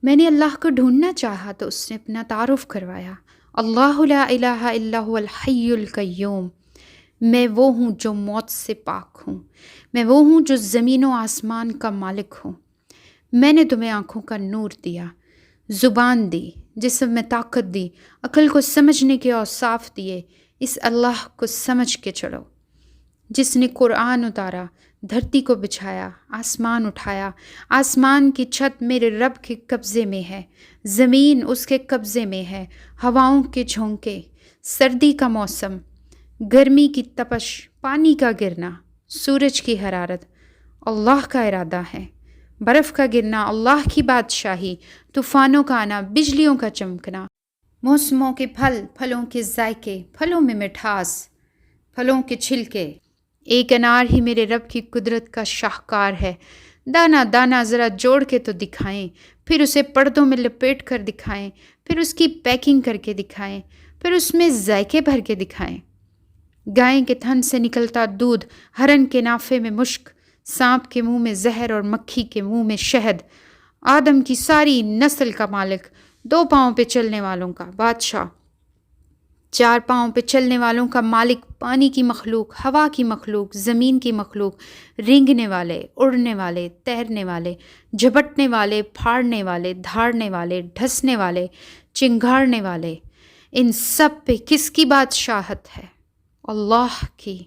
میں نے اللہ کو ڈھونڈنا چاہا تو اس نے اپنا تعارف کروایا، اللہ لا الہ الا هو الحی القیوم، میں وہ ہوں جو موت سے پاک ہوں، میں وہ ہوں جو زمین و آسمان کا مالک ہوں۔ میں نے تمہیں آنکھوں کا نور دیا، زبان دی، جسم میں طاقت دی، عقل کو سمجھنے کے اوصاف دیے، اس اللہ کو سمجھ کے چلو جس نے قرآن اتارا، دھرتی کو بچھایا، آسمان اٹھایا۔ آسمان کی چھت میرے رب کے قبضے میں ہے، زمین اس کے قبضے میں ہے۔ ہواؤں کے جھونکے، سردی کا موسم، گرمی کی تپش، پانی کا گرنا، سورج کی حرارت اللہ کا ارادہ ہے، برف کا گرنا اللہ کی بادشاہی، طوفانوں کا آنا، بجلیوں کا چمکنا، موسموں کے پھل، پھلوں کے ذائقے، پھلوں میں مٹھاس، پھلوں کے چھلکے۔ ایک انار ہی میرے رب کی قدرت کا شاہکار ہے۔ دانہ دانہ ذرا جوڑ کے تو دکھائیں، پھر اسے پردوں میں لپیٹ کر دکھائیں، پھر اس کی پیکنگ کر کے دکھائیں، پھر اس میں ذائقے بھر کے دکھائیں۔ گائے کے تھن سے نکلتا دودھ، ہرن کے نافے میں مشک، سانپ کے منہ میں زہر اور مکھی کے منہ میں شہد، آدم کی ساری نسل کا مالک، 2 پاؤں پہ چلنے والوں کا بادشاہ، 4 پاؤں پہ چلنے والوں کا مالک، پانی کی مخلوق، ہوا کی مخلوق، زمین کی مخلوق، رینگنے والے، اڑنے والے، تیرنے والے، جھپٹنے والے، پھاڑنے والے، دھاڑنے والے، ڈھسنے والے، چنگھاڑنے والے، ان سب پہ کس کی بادشاہت ہے؟ اللہ کی۔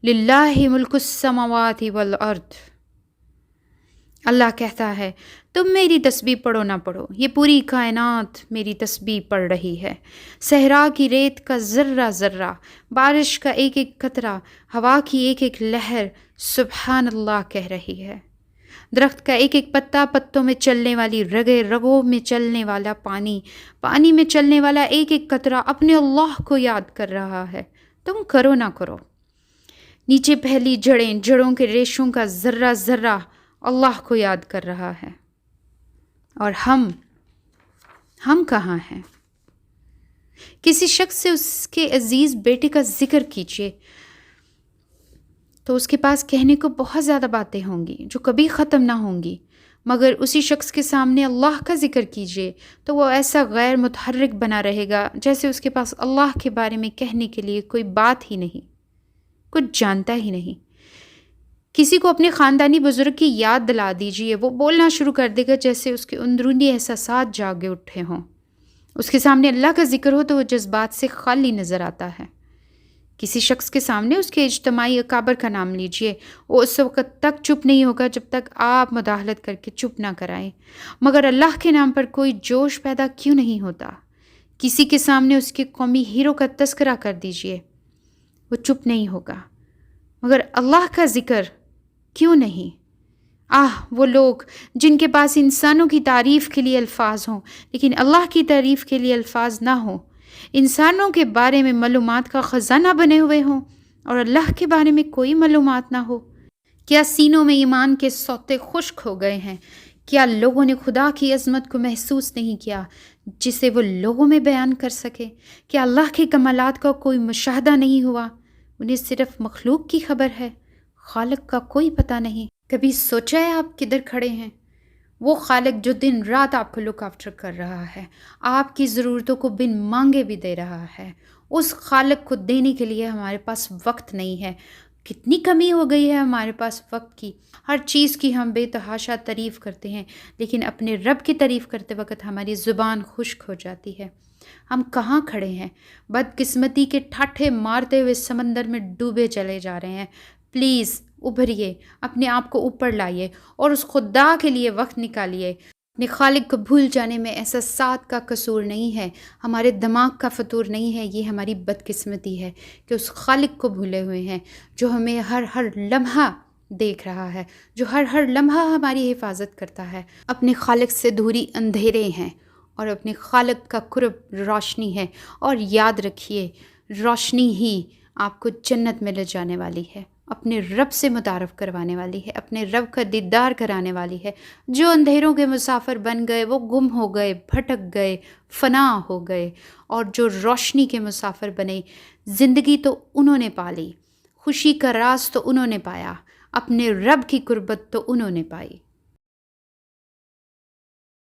للہ ملک السماوات والارض۔ اللہ کہتا ہے تم میری تسبیح پڑھو نہ پڑھو، یہ پوری کائنات میری تسبیح پڑھ رہی ہے۔ صحرا کی ریت کا ذرہ ذرہ، بارش کا ایک ایک قطرہ، ہوا کی ایک ایک لہر سبحان اللہ کہہ رہی ہے۔ درخت کا ایک ایک پتا، پتوں میں چلنے والی رگیں، رگوں میں چلنے والا پانی، پانی میں چلنے والا ایک ایک قطرہ اپنے اللہ کو یاد کر رہا ہے۔ تم کرو نہ کرو۔ نیچے پھیلی جڑیں، جڑوں کے ریشوں کا ذرہ ذرہ اللہ کو یاد کر رہا ہے۔ اور ہم کہاں ہیں؟ کسی شخص سے اس کے عزیز بیٹے کا ذکر کیجیے تو اس کے پاس کہنے کو بہت زیادہ باتیں ہوں گی جو کبھی ختم نہ ہوں گی، مگر اسی شخص کے سامنے اللہ کا ذکر کیجیے تو وہ ایسا غیر متحرک بنا رہے گا جیسے اس کے پاس اللہ کے بارے میں کہنے کے لیے کوئی بات ہی نہیں، کچھ جانتا ہی نہیں۔ کسی کو اپنے خاندانی بزرگ کی یاد دلا دیجیے، وہ بولنا شروع کر دے گا جیسے اس کے اندرونی احساسات جاگے اٹھے ہوں۔ اس کے سامنے اللہ کا ذکر ہو تو وہ جذبات سے خالی نظر آتا ہے۔ کسی شخص کے سامنے اس کے اجتماعی اکابر کا نام لیجیے، وہ اس وقت تک چپ نہیں ہوگا جب تک آپ مداخلت کر کے چپ نہ کرائیں۔ مگر اللہ کے نام پر کوئی جوش پیدا کیوں نہیں ہوتا؟ کسی کے سامنے اس کے قومی ہیرو کا تذکرہ کر دیجیے، وہ چپ نہیں ہوگا۔ مگر اللہ کا ذکر کیوں نہیں؟ وہ لوگ جن کے پاس انسانوں کی تعریف کے لیے الفاظ ہوں لیکن اللہ کی تعریف کے لیے الفاظ نہ ہوں، انسانوں کے بارے میں معلومات کا خزانہ بنے ہوئے ہوں اور اللہ کے بارے میں کوئی معلومات نہ ہو۔ کیا سینوں میں ایمان کے سوتے خشک ہو گئے ہیں؟ کیا لوگوں نے خدا کی عظمت کو محسوس نہیں کیا جسے وہ لوگوں میں بیان کر سکے؟ کیا اللہ کے کمالات کا کوئی مشاہدہ نہیں ہوا؟ انہیں صرف مخلوق کی خبر ہے، خالق کا کوئی پتہ نہیں۔ کبھی سوچا ہے آپ کدھر کھڑے ہیں؟ وہ خالق جو دن رات آپ کو لک آفٹر کر رہا ہے، آپ کی ضرورتوں کو بن مانگے بھی دے رہا ہے، اس خالق کو دینے کے لیے ہمارے پاس وقت نہیں ہے۔ کتنی کمی ہو گئی ہے ہمارے پاس وقت کی، ہر چیز کی ہم بے تحاشا تعریف کرتے ہیں لیکن اپنے رب کی تعریف کرتے وقت ہماری زبان خشک ہو جاتی ہے۔ ہم کہاں کھڑے ہیں؟ بدقسمتی کے ٹھاٹھے مارتے ہوئے سمندر میں ڈوبے چلے جا رہے ہیں۔ پلیز ابھریے، اپنے آپ کو اوپر لائیے اور اس خدا کے لیے وقت نکالیے۔ اپنے خالق کو بھول جانے میں احساسات کا قصور نہیں ہے، ہمارے دماغ کا فطور نہیں ہے، یہ ہماری بدقسمتی ہے کہ اس خالق کو بھولے ہوئے ہیں جو ہمیں ہر لمحہ دیکھ رہا ہے، جو ہر لمحہ ہماری حفاظت کرتا ہے۔ اپنے خالق سے دوری اندھیرے ہیں اور اپنے خالق کا قرب روشنی ہے، اور یاد رکھیے روشنی ہی آپ کو جنت میں لے جانے والی ہے، اپنے رب سے متعارف کروانے والی ہے، اپنے رب کا دیدار کرانے والی ہے۔ جو اندھیروں کے مسافر بن گئے وہ گم ہو گئے، بھٹک گئے، فنا ہو گئے، اور جو روشنی کے مسافر بنے زندگی تو انہوں نے پا لی، خوشی کا راز تو انہوں نے پایا، اپنے رب کی قربت تو انہوں نے پائی۔